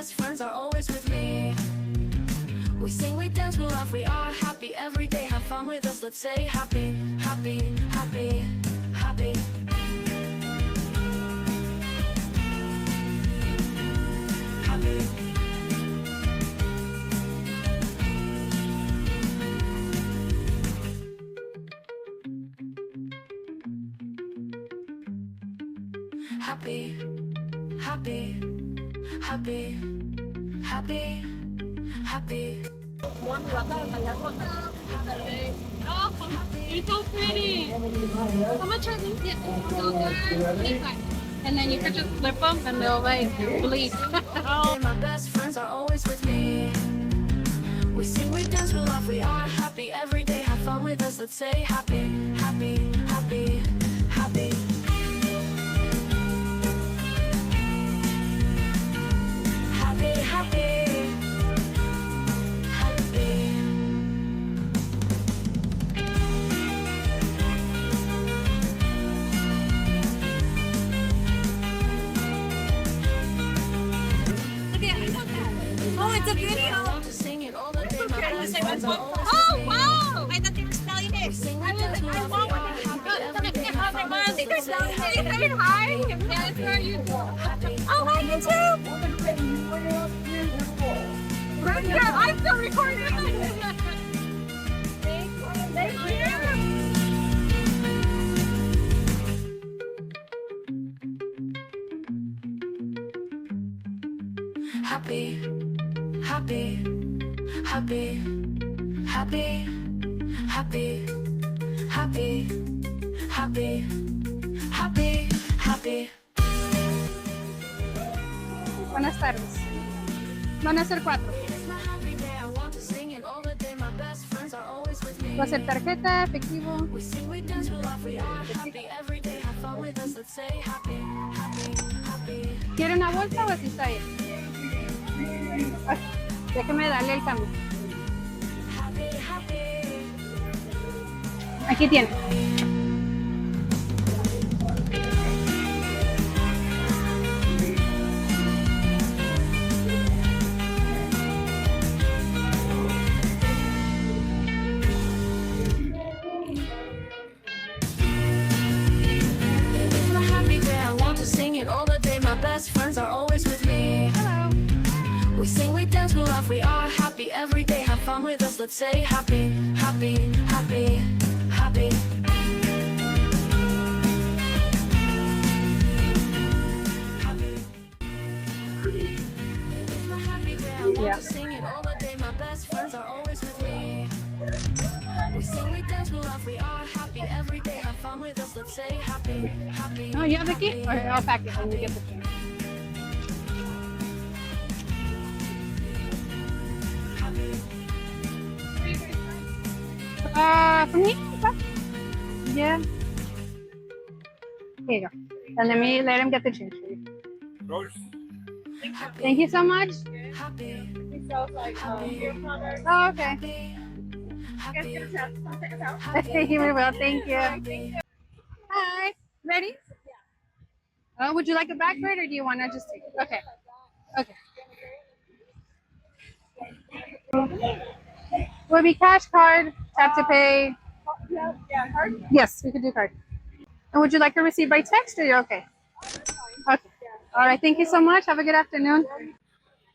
best friends are always with me. We sing, we dance, we laugh, we are happy every day. Have fun with us, let's say happy, happy, happy, happy. Happy. Happy, happy, happy, happy, happy. Oh, you're so pretty. How much are these? Yeah, and then you could just flip them and they'll like bleed. My best friends are always with me. We sing, we dance, we laugh, we are happy every day. Have fun with us, let's say happy, happy, happy, happy. Happy, happy, happy. Oh, it's a video. Oh, wow! I thought they were spelling it. Say hi. Yes, where are you? Oh, hi, you too. Brenda, I'm still recording. Thank you. Happy, happy, happy, happy, happy, happy, happy, happy, happy. Buenas tardes. Van a ser 4. Va a ser tarjeta, efectivo. ¿Quiere una bolsa o así está bien? Déjeme darle el cambio. Aquí tiene. Best friends are always with me. Hello. We sing, we dance, we laugh, we are happy every day. Have fun with us, let's say happy, happy, happy, happy. Yeah. Sing it all the day. My best friends are always with me. We sing, we dance, we laugh, we are happy every day. Have fun with us, let's say happy, happy. Oh, you have the key? Okay, I'll pack it when you get the key. From here? Yeah. Here you go. And let him get the change for you. Thank you so much. Happy, Oh, okay. You will. Thank you. Hi. Ready? Would you like a back rate or do you want to just take it? Okay. Okay. Will be cash, card, tap to pay. Yeah, card? Yes, we could do card. And would you like a receipt by text or you're okay? Okay. All right. Thank you so much. Have a good afternoon.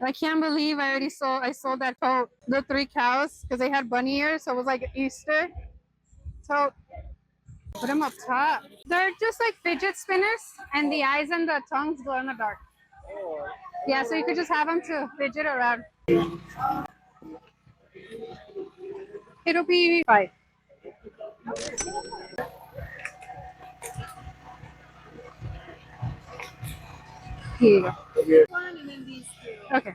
I can't believe I sold that coat, the 3 cows, because they had bunny ears, so it was like Easter. So put them up top. They're just like fidget spinners, and the eyes and the tongues glow in the dark. Yeah, so you could just have them to fidget around. It'll be 5. Here you go. And then these two. Okay.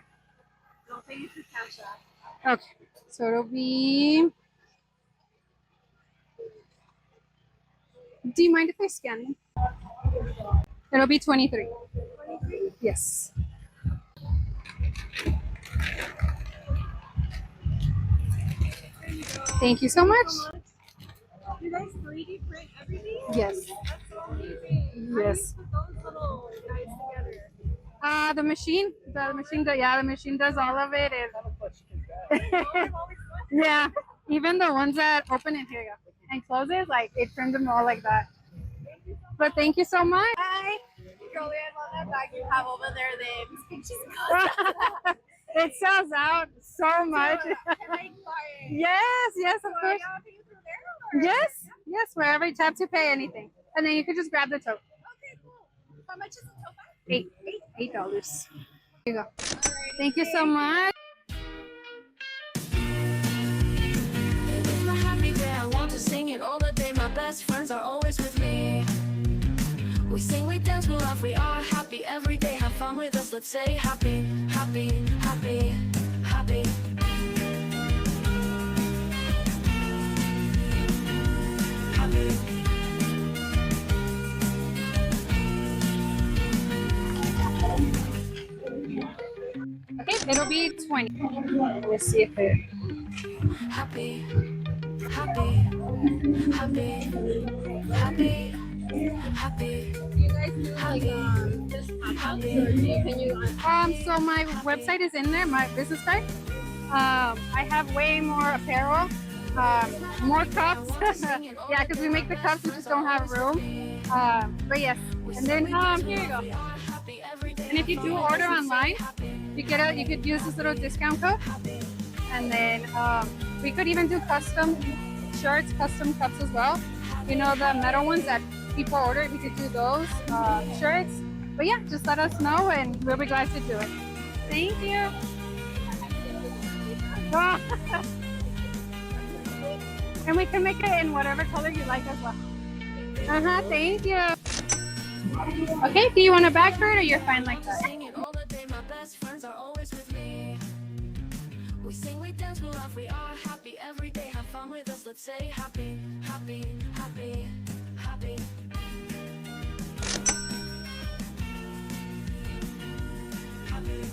I'll pay you for cash app. Okay. So it'll be. Do you mind if I scan them? It'll be 23. 23? Yes. Thank you so much. You guys 3D print everything? Yes. That's so amazing. Yes. How do you put those little guys together? The machine, the machine does all of it. Yeah, even the ones that open it, here you go, and close it, like it turned them all like that. But thank you so much. Bye. Girlie, I love that bag you have over there. The It sells out so much. Can I buy it? Yes, of So I course. gotta pay through there, or? Yes, wherever you tap to pay anything, and then you can just grab the tote. Okay, cool. How much is the tote bag? $8. Here you go. Alrighty. Thank you so much. It's my happy day, I want to sing it all the day. My best friends are always with me. We sing, we dance, we laugh, we are happy every day. Have fun with us, let's say happy, happy, happy, happy. Happy. Okay, it'll be 20. Let's see if it. Happy, happy, happy, happy, happy. You guys do like just pop-ups, or can you? So my website is in there, my business card. I have way more apparel, more cups. Yeah, because we make the cups, we just don't have room. But yes, and then here you go. And if you do order online, you could use this little discount code, and then we could even do custom shirts, custom cups as well. You know, the metal ones that people order, we could do those shirts. But yeah, just let us know and we'll be glad to do it. Thank you. And we can make it in whatever color you like as well. Thank you. Okay, do you want a bag for it, or you're fine like that? Sing it all the day, my best friends are always with me. We sing, we dance, we laugh, we are happy every day. Have fun with us, let's say happy, happy, happy, happy. Happy.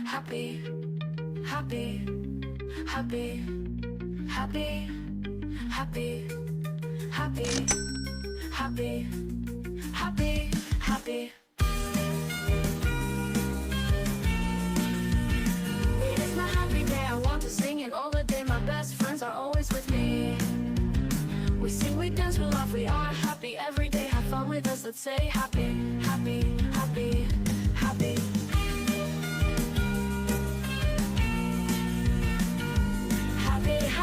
Happy, happy, happy, happy, happy, happy, happy, happy, happy. It is my happy day, I want to sing it all the day. My best friends are always with me. We sing, we dance, we laugh, we are happy every day. Have fun with us, let's say happy, happy, happy, happy. Happy,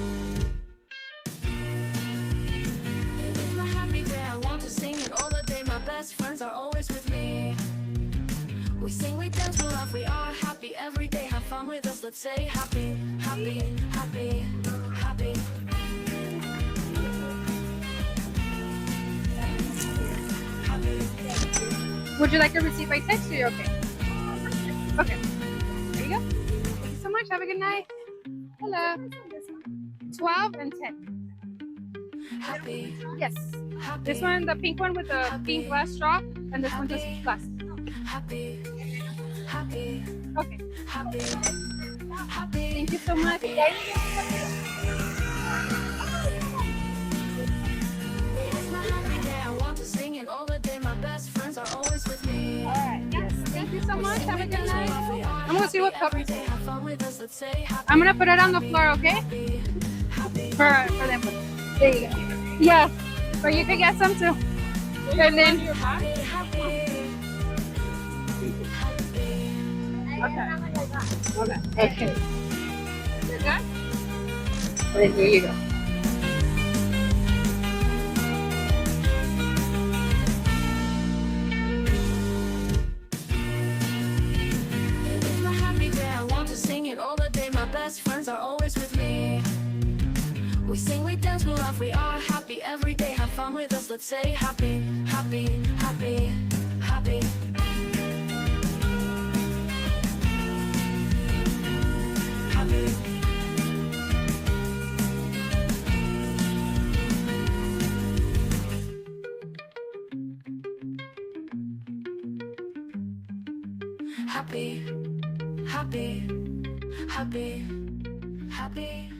happy, happy. It's my happy day, I want to sing it all the day. My best friends are always with me. We sing, we dance, we laugh, we are happy every day. Have fun with us, let's say happy, happy, happy, happy. Would you like a receipt by text, or you're okay? Okay. There you go. Thank you so much. Have a good night. Hello. 12 and 10. Happy, Yes. happy, This one, the pink one with the pink glass straw, and this one just glass. happy, happy, Okay. happy, happy. Thank you so much. It's my happy day, I want to sing it all the day. My best friends are always with me. All right. Yes. Thank you so much. Have a good night. I'm gonna see what cup. Have fun with us, let's say happy, I'm gonna put it on the floor, okay? happy, For them. There you go. Yeah. But you could get some too. And then. happy, happy, Okay. Okay. You're good? Then here you go. It's my happy day, I want to sing it all the day. My best friends are always with me. We sing, we dance, we laugh, we are happy every day. Have fun with us, let's say happy, happy, happy, happy. Happy. happy, happy, happy, happy.